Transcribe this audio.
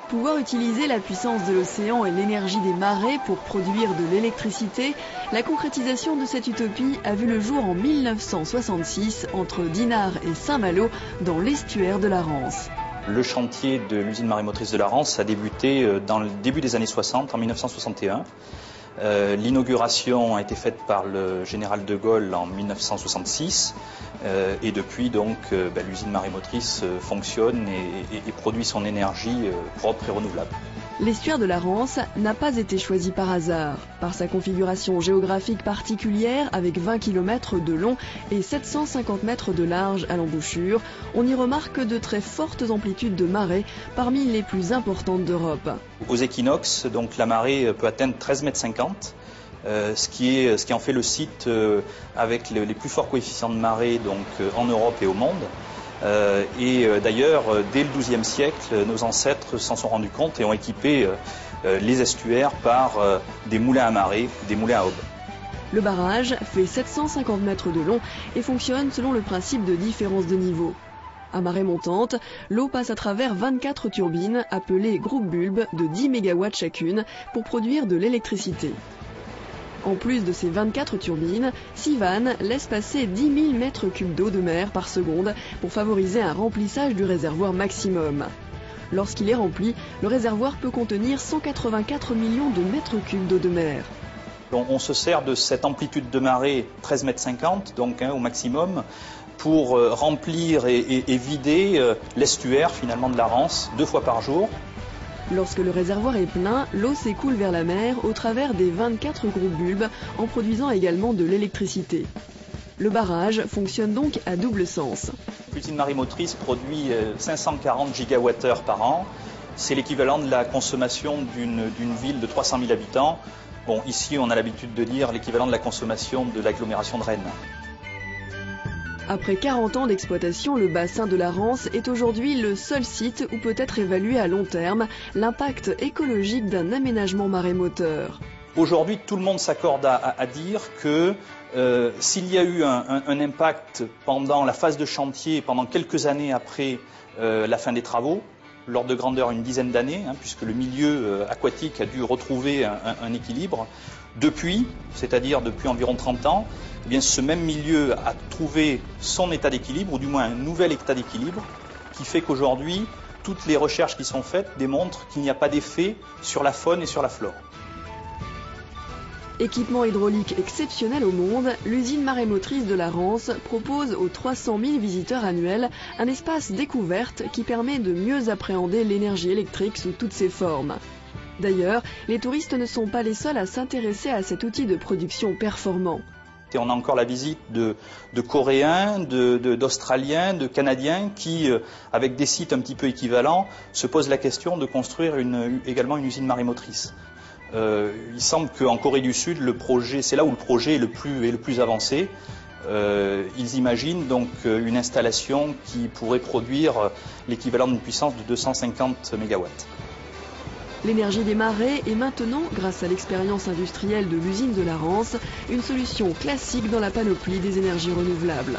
Pouvoir utiliser la puissance de l'océan et l'énergie des marées pour produire de l'électricité, la concrétisation de cette utopie a vu le jour en 1966 entre Dinard et Saint-Malo dans l'estuaire de la Rance. Le chantier de l'usine marémotrice de la Rance a débuté dans le début des années 60, en 1961. L'inauguration a été faite par le général de Gaulle en 1966 et depuis donc l'usine marémotrice fonctionne et produit son énergie propre et renouvelable. L'estuaire de la Rance n'a pas été choisi par hasard. Par sa configuration géographique particulière avec 20 km de long et 750 mètres de large à l'embouchure, on y remarque de très fortes amplitudes de marée parmi les plus importantes d'Europe. Aux équinoxes, donc, la marée peut atteindre 13,50 m, ce qui en fait le site avec les plus forts coefficients de marée en Europe et au monde. D'ailleurs, dès le XIIe siècle, nos ancêtres s'en sont rendus compte et ont équipé les estuaires par des moulins à marée, des moulins à aubes. Le barrage fait 750 mètres de long et fonctionne selon le principe de différence de niveau. À marée montante, l'eau passe à travers 24 turbines appelées groupes bulbes de 10 MW chacune pour produire de l'électricité. En plus de ces 24 turbines, 6 vannes laissent passer 10 000 mètres cubes d'eau de mer par seconde pour favoriser un remplissage du réservoir maximum. Lorsqu'il est rempli, le réservoir peut contenir 184 millions de mètres cubes d'eau de mer. On se sert de cette amplitude de marée 13,50 m, au maximum, pour remplir et vider l'estuaire finalement de la Rance 2 fois par jour. Lorsque le réservoir est plein, l'eau s'écoule vers la mer au travers des 24 groupes bulbes en produisant également de l'électricité. Le barrage fonctionne donc à double sens. L'usine marémotrice produit 540 gigawattheures par an. C'est l'équivalent de la consommation d'une ville de 300 000 habitants. Bon, ici, on a l'habitude de dire l'équivalent de la consommation de l'agglomération de Rennes. Après 40 ans d'exploitation, le bassin de la Rance est aujourd'hui le seul site où peut être évalué à long terme l'impact écologique d'un aménagement marémoteur. Aujourd'hui, tout le monde s'accorde à dire que s'il y a eu un impact pendant la phase de chantier, pendant quelques années après la fin des travaux, l'ordre de grandeur une dizaine d'années, puisque le milieu aquatique a dû retrouver un équilibre. Depuis, c'est-à-dire depuis environ 30 ans, eh bien, ce même milieu a trouvé son état d'équilibre, ou du moins un nouvel état d'équilibre, qui fait qu'aujourd'hui, toutes les recherches qui sont faites démontrent qu'il n'y a pas d'effet sur la faune et sur la flore. Équipement hydraulique exceptionnel au monde, l'usine marémotrice de la Rance propose aux 300 000 visiteurs annuels un espace découverte qui permet de mieux appréhender l'énergie électrique sous toutes ses formes. D'ailleurs, les touristes ne sont pas les seuls à s'intéresser à cet outil de production performant. Et on a encore la visite de Coréens, d'Australiens, de Canadiens qui, avec des sites un petit peu équivalents, se posent la question de construire également une usine marémotrice. Il semble qu'en Corée du Sud, c'est là où le projet est le plus avancé. Ils imaginent donc une installation qui pourrait produire l'équivalent d'une puissance de 250 MW. L'énergie des marées est maintenant, grâce à l'expérience industrielle de l'usine de la Rance, une solution classique dans la panoplie des énergies renouvelables.